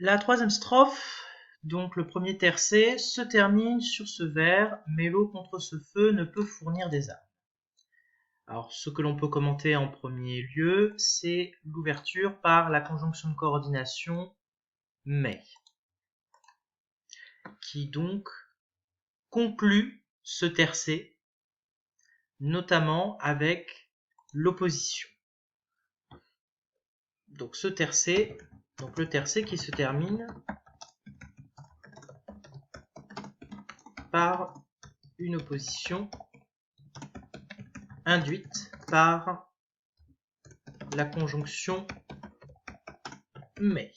La troisième strophe, donc le premier tercet, se termine sur ce vers « Mais l'eau contre ce feu ne peut fournir des armes ». Alors, ce que l'on peut commenter en premier lieu, c'est l'ouverture par la conjonction de coordination « mais », qui donc conclut ce tercet, notamment avec l'opposition. Donc ce tercet, donc le tercet qui se termine par une opposition induite par la conjonction mais.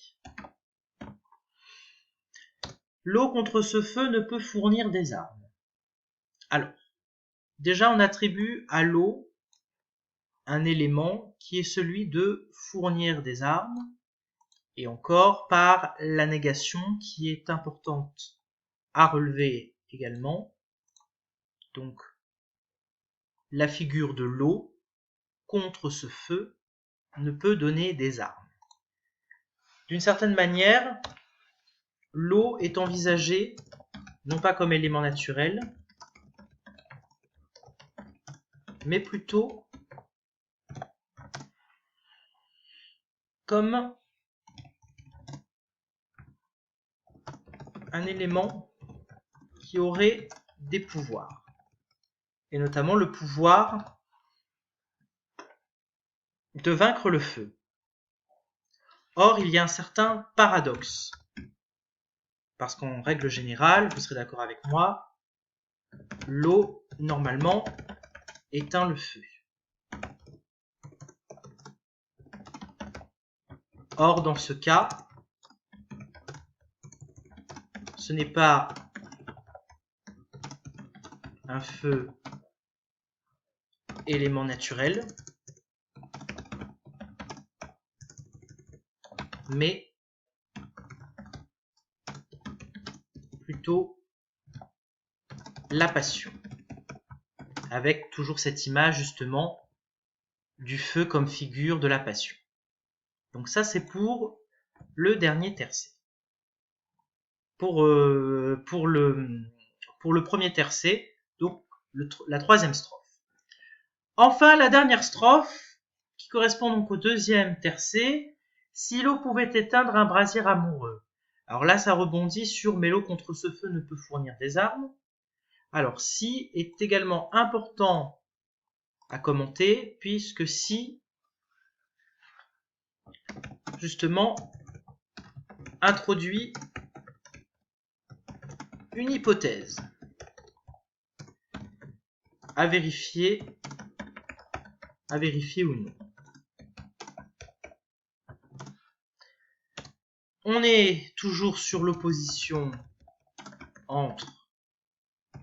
L'eau contre ce feu ne peut fournir des armes. Alors, déjà on attribue à l'eau un élément qui est celui de fournir des armes, et encore par la négation qui est importante à relever également. Donc, la figure de l'eau contre ce feu ne peut donner des armes. D'une certaine manière, l'eau est envisagée non pas comme élément naturel, mais plutôt comme un élément qui aurait des pouvoirs, et notamment le pouvoir de vaincre le feu. Or, il y a un certain paradoxe, parce qu'en règle générale, vous serez d'accord avec moi, l'eau, normalement, éteint le feu. Or, dans ce cas, ce n'est pas un feu élément naturel, mais plutôt la passion, avec toujours cette image justement du feu comme figure de la passion. Donc ça c'est pour le dernier tercet. Pour le premier tercet, donc la troisième strophe. Enfin, la dernière strophe, qui correspond donc au deuxième tercet, si l'eau pouvait éteindre un brasier amoureux. Alors là, ça rebondit sur mais l'eau contre ce feu ne peut fournir des armes. Alors, si est également important à commenter, puisque si, justement, introduit une hypothèse à vérifier ou non. On est toujours sur l'opposition entre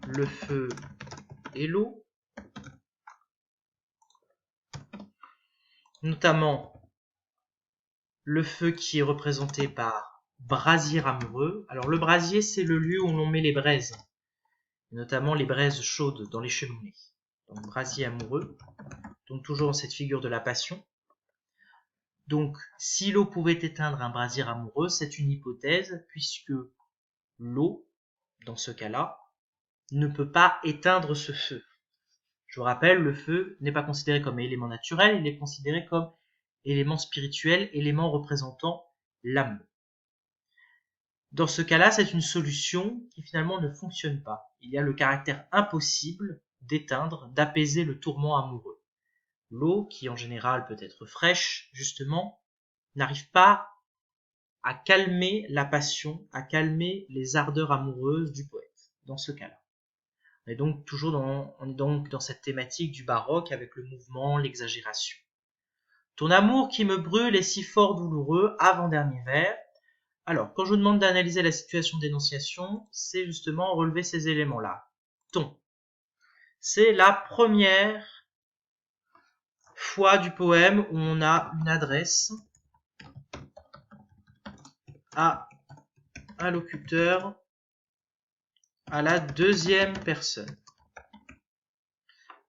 le feu et l'eau, notamment le feu qui est représenté par brasier amoureux. Alors le brasier, c'est le lieu où l'on met les braises, notamment les braises chaudes dans les cheminées. Donc brasier amoureux, donc toujours dans cette figure de la passion. Donc si l'eau pouvait éteindre un brasier amoureux, c'est une hypothèse, puisque l'eau, dans ce cas-là, ne peut pas éteindre ce feu. Je vous rappelle, le feu n'est pas considéré comme élément naturel, il est considéré comme élément spirituel, élément représentant l'amour. Dans ce cas-là, c'est une solution qui finalement ne fonctionne pas. Il y a le caractère impossible d'éteindre, d'apaiser le tourment amoureux. L'eau, qui en général peut être fraîche, justement, n'arrive pas à calmer la passion, à calmer les ardeurs amoureuses du poète, dans ce cas-là. On est donc dans cette thématique du baroque avec le mouvement, l'exagération. Ton amour qui me brûle est si fort douloureux, avant-dernier vers. Alors, quand je vous demande d'analyser la situation d'énonciation, c'est justement relever ces éléments-là. Ton. C'est la première fois du poème où on a une adresse à un locuteur à la deuxième personne.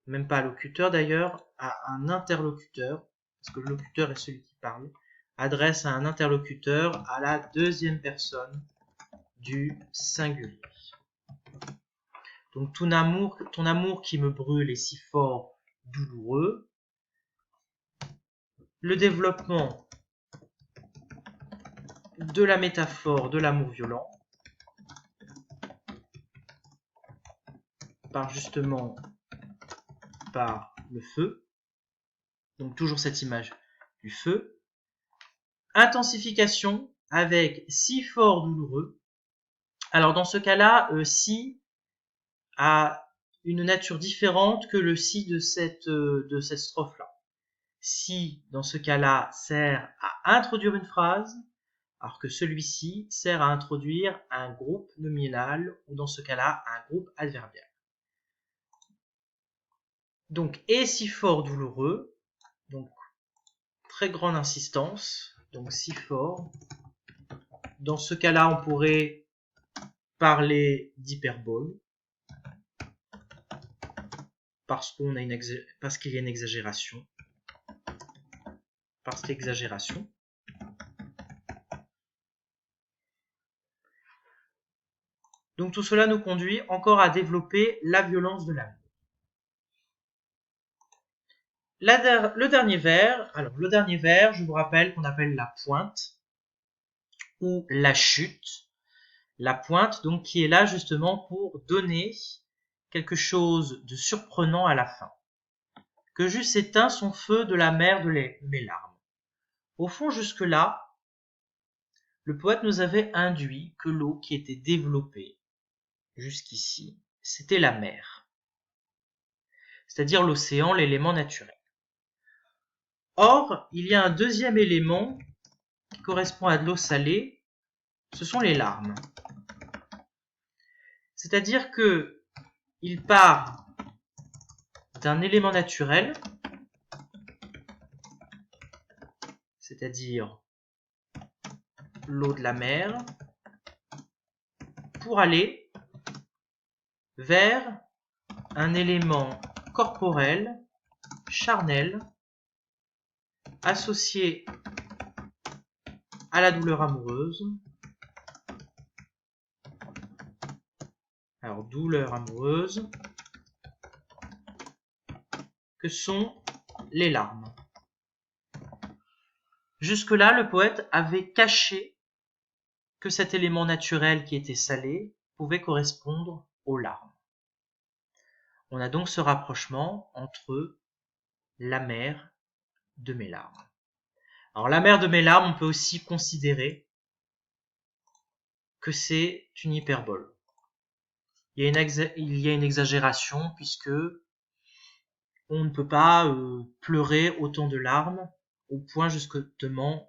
Même pas locuteur d'ailleurs, à un interlocuteur, parce que le locuteur est celui qui parle, adresse à un interlocuteur à la deuxième personne du singulier. Donc ton amour qui me brûle est si fort, douloureux. Le développement de la métaphore de l'amour violent par le feu. Donc toujours cette image du feu. Intensification avec si fort, douloureux. Alors dans ce cas-là, si a une nature différente que le si de cette strophe-là. Si, dans ce cas-là, sert à introduire une phrase, alors que celui-ci sert à introduire un groupe nominal, ou dans ce cas-là, un groupe adverbial. Donc, et si fort, douloureux, donc très grande insistance, donc si fort. Dans ce cas-là, on pourrait parler d'hyperbole, parce qu'il y a une exagération. Parce qu'exagération. Donc tout cela nous conduit encore à développer la violence de l'amour. Le dernier vers, je vous rappelle qu'on appelle la pointe ou la chute. La pointe, donc, qui est là justement pour donner quelque chose de surprenant à la fin. Que j'eusse éteint son feu de la mer de mes larmes. Au fond, jusque-là, le poète nous avait induit que l'eau qui était développée jusqu'ici, c'était la mer. C'est-à-dire l'océan, l'élément naturel. Or, il y a un deuxième élément qui correspond à de l'eau salée, ce sont les larmes. C'est-à-dire que il part d'un élément naturel, c'est-à-dire l'eau de la mer, pour aller vers un élément corporel, charnel, associé à la douleur amoureuse. Alors, douleur amoureuse, que sont les larmes. Jusque-là, le poète avait caché que cet élément naturel qui était salé pouvait correspondre aux larmes. On a donc ce rapprochement entre la mer de mes larmes. Alors la mer de mes larmes, on peut aussi considérer que c'est une hyperbole. Il y a une exagération puisque on ne peut pas pleurer autant de larmes au point justement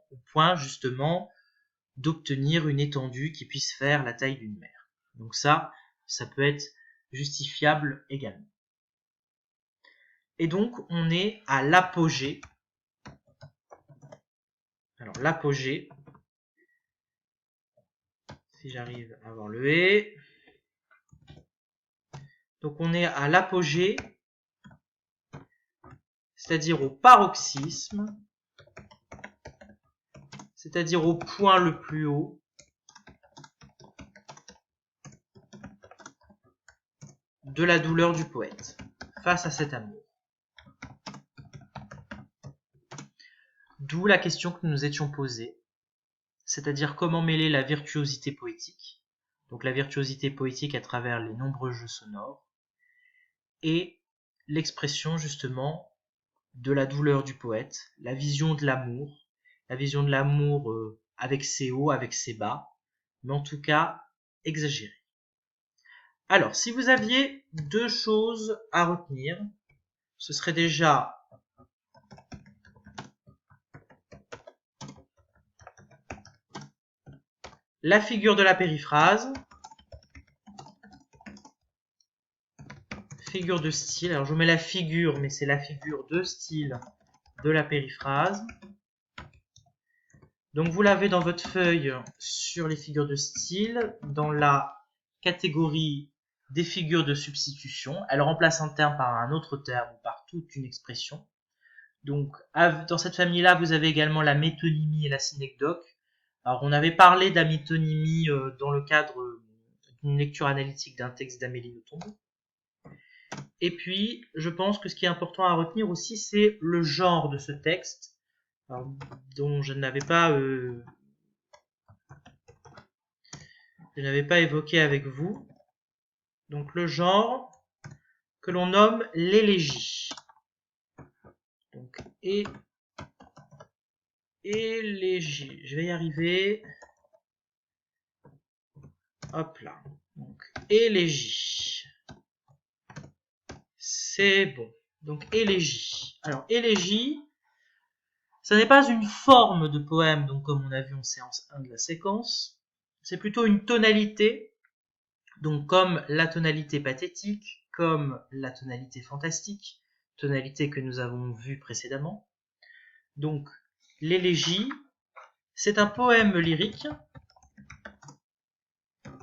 d'obtenir une étendue qui puisse faire la taille d'une mer. Donc ça peut être justifiable également. Et donc on est à l'apogée. Alors l'apogée, si j'arrive à avoir le et. Donc on est à l'apogée, c'est-à-dire au paroxysme, c'est-à-dire au point le plus haut de la douleur du poète face à cet amour. D'où la question que nous nous étions posée, c'est-à-dire comment mêler la virtuosité poétique, donc la virtuosité poétique à travers les nombreux jeux sonores, et l'expression justement de la douleur du poète, la vision de l'amour avec ses hauts, avec ses bas, mais en tout cas exagéré. Alors, si vous aviez deux choses à retenir, ce serait déjà la figure de la périphrase, figure de style. Alors je vous mets la figure, mais c'est la figure de style de la périphrase. Donc vous l'avez dans votre feuille sur les figures de style, dans la catégorie des figures de substitution. Elle remplace un terme par un autre terme ou par toute une expression. Donc, dans cette famille-là, vous avez également la métonymie et la synecdoque. Alors, on avait parlé de la métonymie dans le cadre d'une lecture analytique d'un texte d'Amélie Nothomb. Et puis, je pense que ce qui est important à retenir aussi, c'est le genre de ce texte, alors, dont je n'avais pas évoqué avec vous. Donc, le genre que l'on nomme l'élégie. Donc, élégie. Je vais y arriver. Hop là. Donc, élégie. C'est bon. Donc, élégie. Alors, élégie, ça n'est pas une forme de poème, donc comme on a vu en séance 1 de la séquence. C'est plutôt une tonalité, donc comme la tonalité pathétique, comme la tonalité fantastique, tonalité que nous avons vue précédemment. Donc, l'élégie, c'est un poème lyrique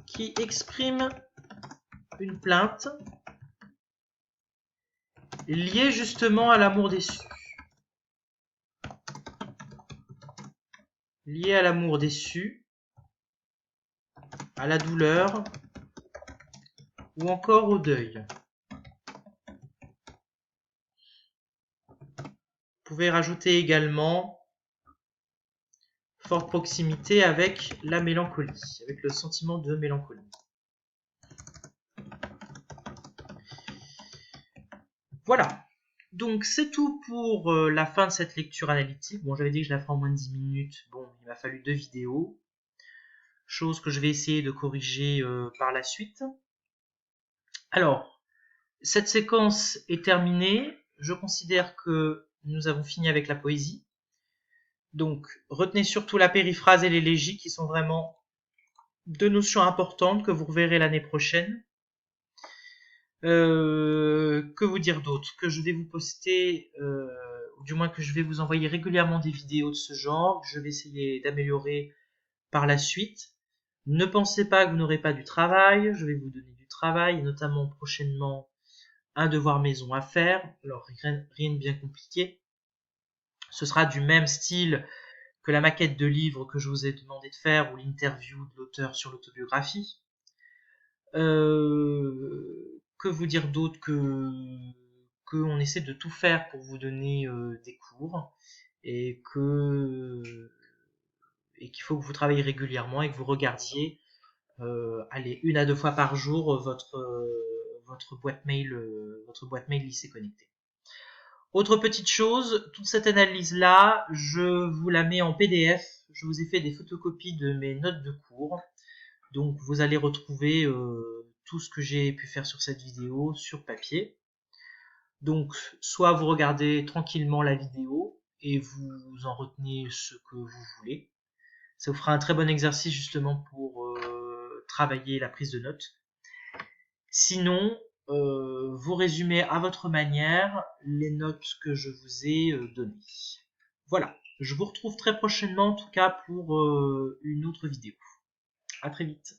qui exprime une plainte liée justement à l'amour déçu. Liée à l'amour déçu, à la douleur ou encore au deuil. Vous pouvez rajouter également forte proximité avec la mélancolie, avec le sentiment de mélancolie. Voilà. Donc c'est tout pour la fin de cette lecture analytique. Bon, j'avais dit que je la ferais en moins de 10 minutes. Bon, il m'a fallu 2 vidéos. Chose que je vais essayer de corriger par la suite. Alors, cette séquence est terminée. Je considère que nous avons fini avec la poésie. Donc, retenez surtout la périphrase et l'élégie qui sont vraiment deux notions importantes que vous reverrez l'année prochaine. Que vous dire d'autre? Que je vais vous poster, ou du moins que je vais vous envoyer régulièrement des vidéos de ce genre, que je vais essayer d'améliorer par la suite. Ne pensez pas que vous n'aurez pas du travail, je vais vous donner du travail, notamment prochainement un devoir maison à faire, alors rien de bien compliqué. Ce sera du même style que la maquette de livre que je vous ai demandé de faire ou l'interview de l'auteur sur l'autobiographie. Que vous dire d'autre que on essaie de tout faire pour vous donner des cours et qu'il faut que vous travailliez régulièrement et que vous regardiez allez 1 à 2 fois par jour votre boîte mail lycée connecté. Autre petite chose, toute cette analyse là, je vous la mets en PDF. Je vous ai fait des photocopies de mes notes de cours. Donc vous allez retrouver tout ce que j'ai pu faire sur cette vidéo sur papier. Donc soit vous regardez tranquillement la vidéo et vous en retenez ce que vous voulez. Ça vous fera un très bon exercice justement pour travailler la prise de notes. Sinon, vous résumez à votre manière les notes que je vous ai données. Voilà, je vous retrouve très prochainement en tout cas pour une autre vidéo. À très vite.